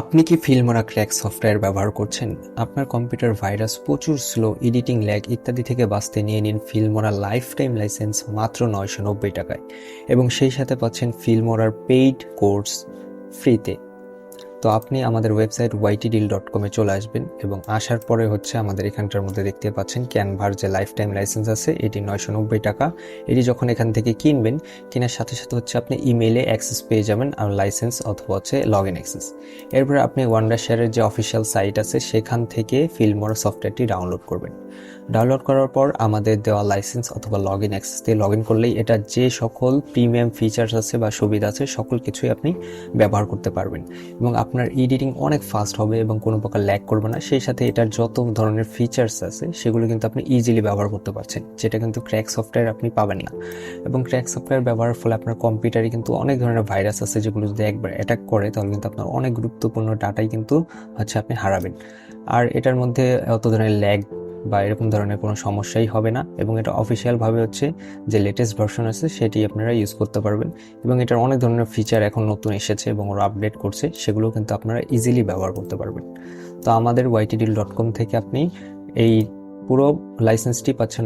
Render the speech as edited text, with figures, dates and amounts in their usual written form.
আপনি কি Filmora crack software ব্যবহার করছেন? আপনার কম্পিউটার ভাইরাস, প্রচুর স্লো, এডিটিং ল্যাগ ইত্যাদি থেকে বাঁচতে নিয়ে নিন ফিল্মোরা লাইফ টাইম লাইসেন্স মাত্র 990 টাকায়, এবং সেই সাথে পাচ্ছেন ফিল্মোরার পেইড কোর্স ফ্রিতে। তো আপনি আমাদের ওয়েবসাইট ytdeal.com চলে আসবেন এবং আসার পরে আমাদের এখানটার মধ্যে দেখতে পাচ্ছেন ক্যানভার যে লাইফ টাইম লাইসেন্স আছে, এটি 990 টাকা। এটি যখন এখান থেকে কিনবেন, কেনার সাথে সাথে আপনি ইমেইলে অ্যাক্সেস পেয়ে যাবেন আর লাইসেন্স অথবা লগ ইন অ্যাক্সেস। এরপরে আপনি ওয়ান্ডারশেয়ারের যে অফিসিয়াল সাইট আছে সেখান থেকে ফিল্মোরা সফটওয়্যারটি ডাউনলোড করবেন। ডাউনলোড করার পর আমাদের দেওয়া লাইসেন্স অথবা লগ ইন অ্যাক্সেস দিয়ে লগ ইন করলেই এটা যে সকল প্রিমিয়াম ফিচার্স আছে বা সুবিধা আছে সকল কিছুই আপনি ব্যবহার করতে পারবেন, এবং আপনার এডিটিং অনেক ফাস্ট হবে এবং কোনো প্রকার ল্যাগ করবে না। সেই সাথে এটার যত ধরনের ফিচার্স আছে সেগুলো কিন্তু আপনি ইজিলি ব্যবহার করতে পারছেন, যেটা কিন্তু ক্র্যাক সফটওয়্যার আপনি পাবেন না। এবং ক্র্যাক সফটওয়্যার ব্যবহারের ফলে আপনার কম্পিউটারে কিন্তু অনেক ধরনের ভাইরাস আছে, যেগুলো যদি একবার অ্যাটাক করে তাহলে কিন্তু আপনার অনেক গুরুত্বপূর্ণ ডাটাই কিন্তু আপনি হারাবেন। আর এটার মধ্যে অত ধরনের ল্যাগ বা এরকম ধরনের কোনো সমস্যাই হবে না, এবং এটা অফিসিয়ালভাবে যে লেটেস্ট ভার্সন আছে সেটি আপনারা ইউজ করতে পারবেন। এবং এটার অনেক ধরনের ফিচার এখন নতুন এসেছে এবং ওরা আপডেট করছে, সেগুলো কিন্তু আপনারা ইজিলি ব্যবহার করতে পারবেন। তো আমাদের ytdeal.com থেকে আপনি এই পুরো লাইসেন্সটি পাচ্ছেন